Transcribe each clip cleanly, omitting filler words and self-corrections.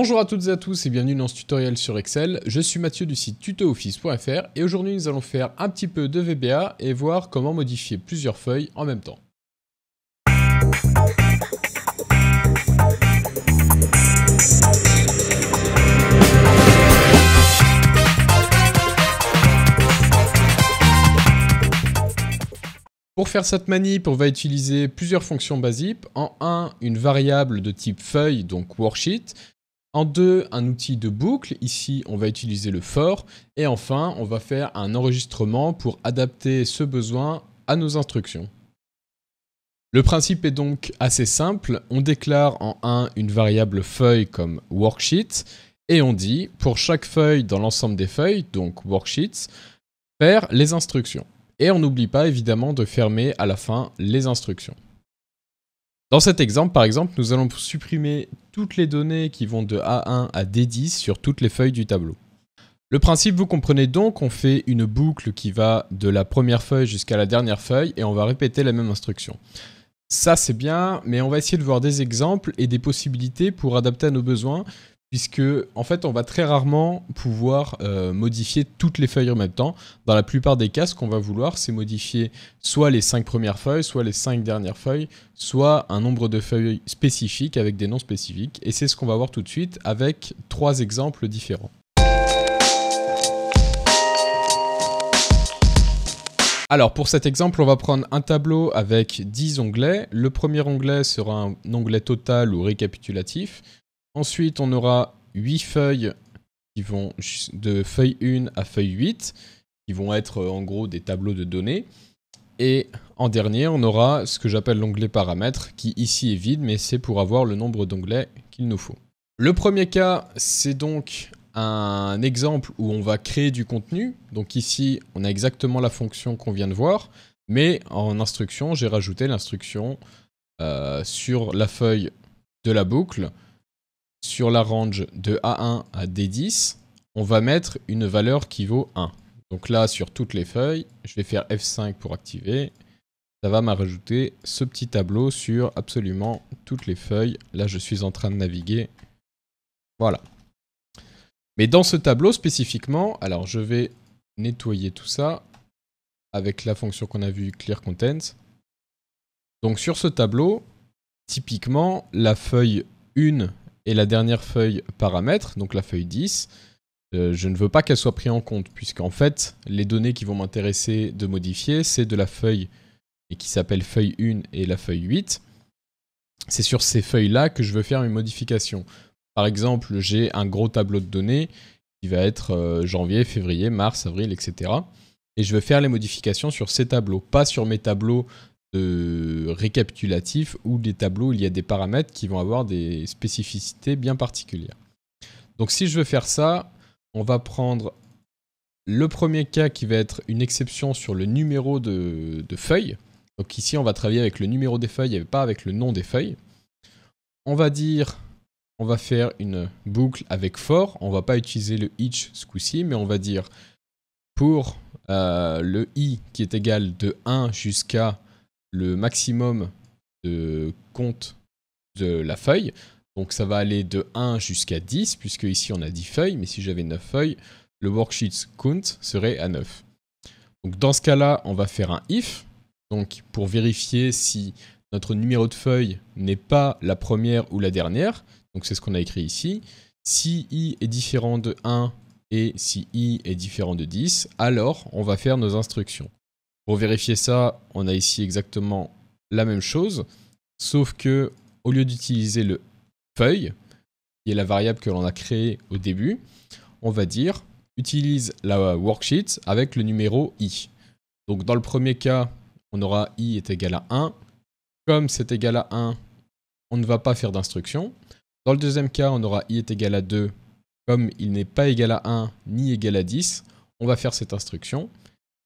Bonjour à toutes et à tous et bienvenue dans ce tutoriel sur Excel. Je suis Mathieu du site tutooffice.fr et aujourd'hui nous allons faire un petit peu de VBA et voir comment modifier plusieurs feuilles en même temps. Pour faire cette manip, on va utiliser plusieurs fonctions BASIP. En 1, une variable de type feuille, donc worksheet. En 2, un outil de boucle. Ici, on va utiliser le for. Et enfin, on va faire un enregistrement pour adapter ce besoin à nos instructions. Le principe est donc assez simple. On déclare en 1 une variable feuille comme worksheet. Et on dit, pour chaque feuille dans l'ensemble des feuilles, donc worksheets, faire les instructions. Et on n'oublie pas évidemment de fermer à la fin les instructions. Dans cet exemple, par exemple, nous allons supprimer toutes les données qui vont de A1 à D10 sur toutes les feuilles du tableau. Le principe, vous comprenez donc, on fait une boucle qui va de la première feuille jusqu'à la dernière feuille et on va répéter la même instruction. Ça c'est bien, mais on va essayer de voir des exemples et des possibilités pour adapter à nos besoins, puisque en fait on va très rarement pouvoir modifier toutes les feuilles en même temps. Dans la plupart des cas, ce qu'on va vouloir, c'est modifier soit les 5 premières feuilles, soit les 5 dernières feuilles, soit un nombre de feuilles spécifiques avec des noms spécifiques. Et c'est ce qu'on va voir tout de suite avec 3 exemples différents. Alors pour cet exemple, on va prendre un tableau avec 10 onglets. Le premier onglet sera un onglet total ou récapitulatif. Ensuite, on aura 8 feuilles qui vont de feuille 1 à feuille 8, qui vont être en gros des tableaux de données. Et en dernier, on aura ce que j'appelle l'onglet paramètres, qui ici est vide, mais c'est pour avoir le nombre d'onglets qu'il nous faut. Le premier cas, c'est donc un exemple où on va créer du contenu. Donc ici, on a exactement la fonction qu'on vient de voir, mais en instruction, j'ai rajouté l'instruction sur la feuille de la boucle. Sur la range de A1 à D10, on va mettre une valeur qui vaut 1. Donc là, sur toutes les feuilles, je vais faire F5 pour activer. Ça va me rajouter ce petit tableau sur absolument toutes les feuilles. Là, je suis en train de naviguer. Voilà. Mais dans ce tableau spécifiquement, alors je vais nettoyer tout ça avec la fonction qu'on a vue Clear Content. Donc sur ce tableau, typiquement, la feuille 1 et la dernière feuille paramètres, donc la feuille 10, je ne veux pas qu'elle soit prise en compte, puisqu'en fait, les données qui vont m'intéresser de modifier, c'est de la feuille qui s'appelle feuille 1 et la feuille 8. C'est sur ces feuilles-là que je veux faire une modification. Par exemple, j'ai un gros tableau de données qui va être janvier, février, mars, avril, etc. Et je veux faire les modifications sur ces tableaux, pas sur mes tableaux de récapitulatif ou des tableaux où il y a des paramètres qui vont avoir des spécificités bien particulières. Donc si je veux faire ça, on va prendre le premier cas qui va être une exception sur le numéro de feuilles. Donc ici on va travailler avec le numéro des feuilles et pas avec le nom des feuilles. On va dire, on va faire une boucle avec for, on va pas utiliser le each ce coup-ci, mais on va dire pour le i qui est égal de 1 jusqu'à le maximum de compte de la feuille. Donc ça va aller de 1 jusqu'à 10, puisque ici on a 10 feuilles, mais si j'avais 9 feuilles, le worksheet count serait à 9. Donc dans ce cas-là, on va faire un if, donc pour vérifier si notre numéro de feuille n'est pas la première ou la dernière. Donc c'est ce qu'on a écrit ici. Si i est différent de 1 et si i est différent de 10, alors on va faire nos instructions. Pour vérifier ça, on a ici exactement la même chose, sauf que au lieu d'utiliser le feuille, qui est la variable que l'on a créée au début, on va dire utilise la worksheet avec le numéro i. Donc dans le premier cas, on aura i est égal à 1. Comme c'est égal à 1, on ne va pas faire d'instruction. Dans le deuxième cas, on aura i est égal à 2. Comme il n'est pas égal à 1 ni égal à 10, on va faire cette instruction.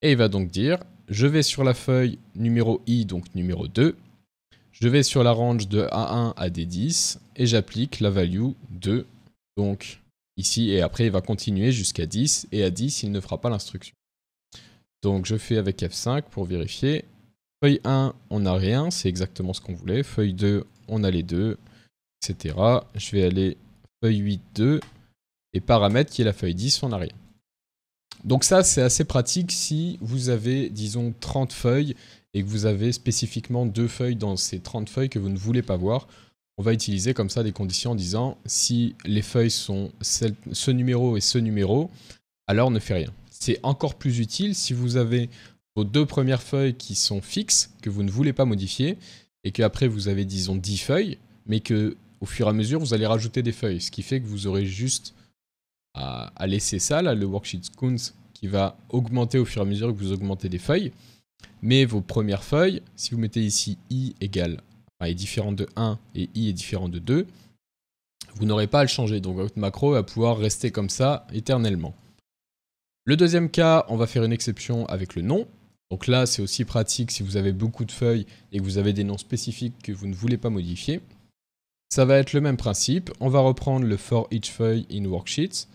Et il va donc dire, je vais sur la feuille numéro i, donc numéro 2. Je vais sur la range de A1 à D10 et j'applique la value 2. Donc ici, et après il va continuer jusqu'à 10. Et à 10, il ne fera pas l'instruction. Donc je fais avec F5 pour vérifier. Feuille 1, on n'a rien, c'est exactement ce qu'on voulait. Feuille 2, on a les deux, etc. Je vais aller feuille 8, 2, et paramètres qui est la feuille 10, on n'a rien. Donc ça, c'est assez pratique si vous avez, disons, 30 feuilles et que vous avez spécifiquement 2 feuilles dans ces 30 feuilles que vous ne voulez pas voir. On va utiliser comme ça des conditions en disant si les feuilles sont ce numéro et ce numéro, alors ne fait rien. C'est encore plus utile si vous avez vos 2 premières feuilles qui sont fixes, que vous ne voulez pas modifier, et qu'après vous avez, disons, 10 feuilles, mais que au fur et à mesure, vous allez rajouter des feuilles, ce qui fait que vous aurez juste à laisser ça, là, le worksheet Scoons, qui va augmenter au fur et à mesure que vous augmentez des feuilles. Mais vos premières feuilles, si vous mettez ici i égale, enfin, est différent de 1 et i est différent de 2, vous n'aurez pas à le changer. Donc votre macro va pouvoir rester comme ça éternellement. Le deuxième cas, on va faire une exception avec le nom. Donc là, c'est aussi pratique si vous avez beaucoup de feuilles et que vous avez des noms spécifiques que vous ne voulez pas modifier. Ça va être le même principe. On va reprendre le for each feuille in worksheets.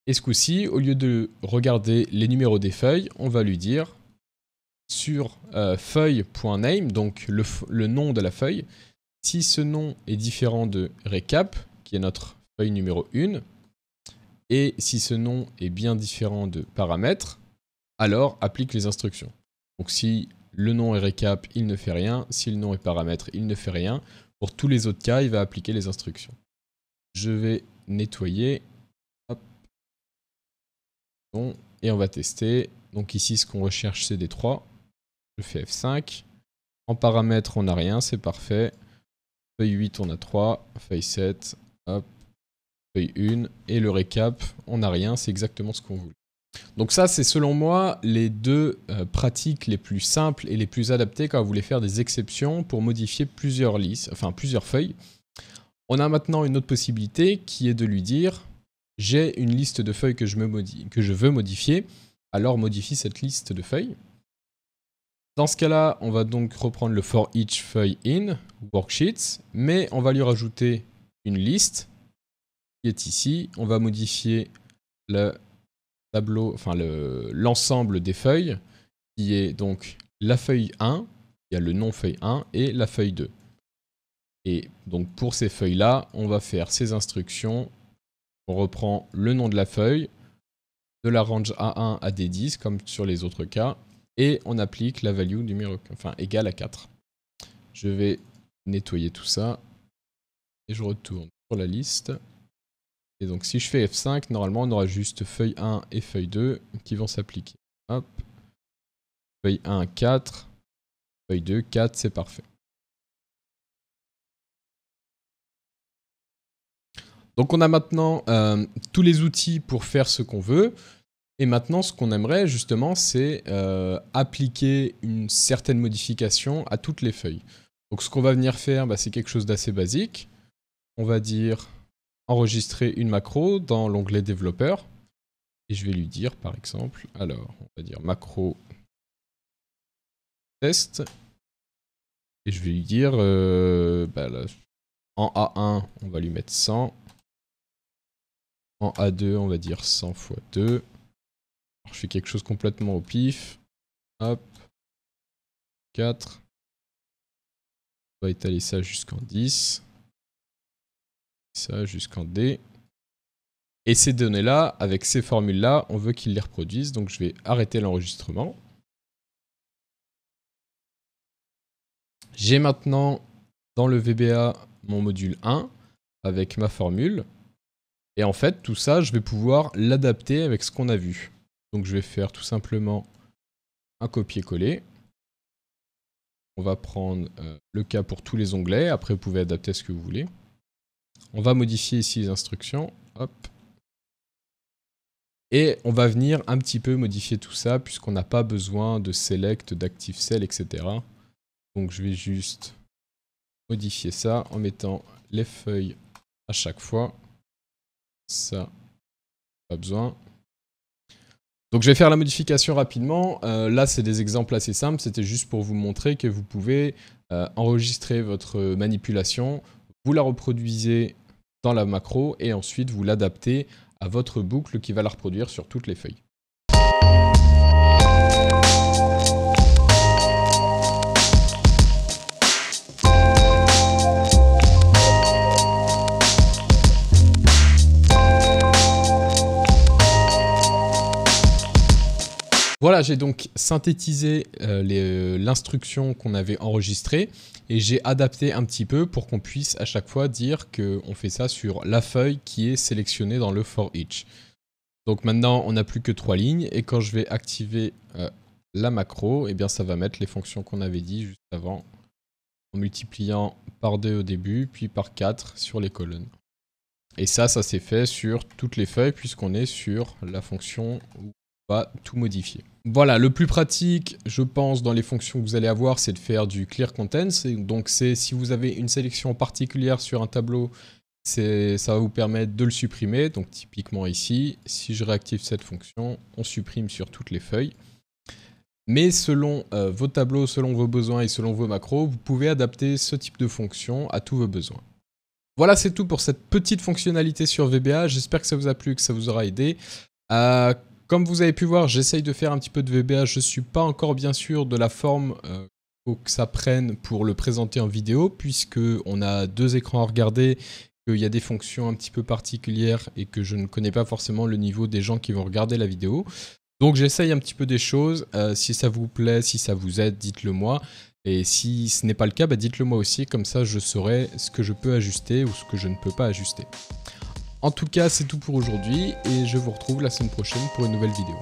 Et ce coup-ci, au lieu de regarder les numéros des feuilles, on va lui dire sur feuille.name, donc le nom de la feuille, si ce nom est différent de recap, qui est notre feuille numéro 1, et si ce nom est bien différent de paramètres, alors applique les instructions. Donc si le nom est recap, il ne fait rien. Si le nom est paramètre, il ne fait rien. Pour tous les autres cas, il va appliquer les instructions. Je vais nettoyer. Hop. Bon. Et on va tester. Donc ici, ce qu'on recherche, c'est des 3. Je fais F5. En paramètres, on n'a rien, c'est parfait. Feuille 8, on a 3. Feuille 7, hop. Feuille 1. Et le récap, on n'a rien, c'est exactement ce qu'on voulait. Donc ça, c'est selon moi les deux pratiques les plus simples et les plus adaptées quand vous voulez faire des exceptions pour modifier plusieurs listes, enfin plusieurs feuilles. On a maintenant une autre possibilité qui est de lui dire j'ai une liste de feuilles que je veux modifier, alors modifie cette liste de feuilles. Dans ce cas-là, on va donc reprendre le for each feuille in worksheets, mais on va lui rajouter une liste qui est ici. On va modifier le tableau, enfin l'ensemble des feuilles, qui est donc la feuille 1, il y a le nom feuille 1, et la feuille 2. Et donc pour ces feuilles-là, on va faire ces instructions. On reprend le nom de la feuille, de la range A1 à D10, comme sur les autres cas, et on applique la value numéro, enfin, égale à 4. Je vais nettoyer tout ça, et je retourne sur la liste. Et donc si je fais F5, normalement on aura juste feuille 1 et feuille 2 qui vont s'appliquer. Hop. Feuille 1, 4. Feuille 2, 4, c'est parfait. Donc on a maintenant tous les outils pour faire ce qu'on veut. Et maintenant ce qu'on aimerait justement c'est appliquer une certaine modification à toutes les feuilles. Donc ce qu'on va venir faire, c'est quelque chose d'assez basique. On va dire enregistrer une macro dans l'onglet développeur. Et je vais lui dire par exemple, alors on va dire macro test. Et je vais lui dire, là, en A1 on va lui mettre 100. En A2 on va dire 100 x 2. Alors, je fais quelque chose complètement au pif. Hop. 4. On va étaler ça jusqu'en 10. Ça jusqu'en D. Et ces données-là, avec ces formules-là, on veut qu'ils les reproduisent. Donc je vais arrêter l'enregistrement. J'ai maintenant dans le VBA mon module 1 avec ma formule. Et en fait, tout ça, je vais pouvoir l'adapter avec ce qu'on a vu. Donc je vais faire tout simplement un copier-coller. On va prendre le cas pour tous les onglets. Après, vous pouvez adapter ce que vous voulez. On va modifier ici les instructions. Hop. Et on va venir un petit peu modifier tout ça puisqu'on n'a pas besoin de select, d'active cell, etc. Donc je vais juste modifier ça en mettant les feuilles à chaque fois. Ça, pas besoin. Donc je vais faire la modification rapidement. Là, c'est des exemples assez simples. C'était juste pour vous montrer que vous pouvez enregistrer votre manipulation. Vous la reproduisez dans la macro et ensuite vous l'adaptez à votre boucle qui va la reproduire sur toutes les feuilles. Voilà, j'ai donc synthétisé l'instruction qu'on avait enregistrée et j'ai adapté un petit peu pour qu'on puisse à chaque fois dire qu'on fait ça sur la feuille qui est sélectionnée dans le for each. Donc maintenant, on n'a plus que 3 lignes et quand je vais activer la macro, eh bien ça va mettre les fonctions qu'on avait dit juste avant en multipliant par 2 au début, puis par 4 sur les colonnes. Et ça s'est fait sur toutes les feuilles puisqu'on est sur la fonction où on va tout modifier. Voilà, le plus pratique, je pense, dans les fonctions que vous allez avoir, c'est de faire du clear contents. Donc c'est si vous avez une sélection particulière sur un tableau, ça va vous permettre de le supprimer. Donc typiquement ici, si je réactive cette fonction, on supprime sur toutes les feuilles. Mais selon vos tableaux, selon vos besoins et selon vos macros, vous pouvez adapter ce type de fonction à tous vos besoins. Voilà, c'est tout pour cette petite fonctionnalité sur VBA. J'espère que ça vous a plu, que ça vous aura aidé. Comme vous avez pu voir, j'essaye de faire un petit peu de VBA. Je ne suis pas encore bien sûr de la forme que ça prenne pour le présenter en vidéo, puisqu'on a 2 écrans à regarder, qu'il y a des fonctions un petit peu particulières et que je ne connais pas forcément le niveau des gens qui vont regarder la vidéo. Donc j'essaye un petit peu des choses. Si ça vous plaît, si ça vous aide, dites-le moi. Et si ce n'est pas le cas, dites-le moi aussi, comme ça je saurai ce que je peux ajuster ou ce que je ne peux pas ajuster. En tout cas, c'est tout pour aujourd'hui et je vous retrouve la semaine prochaine pour une nouvelle vidéo.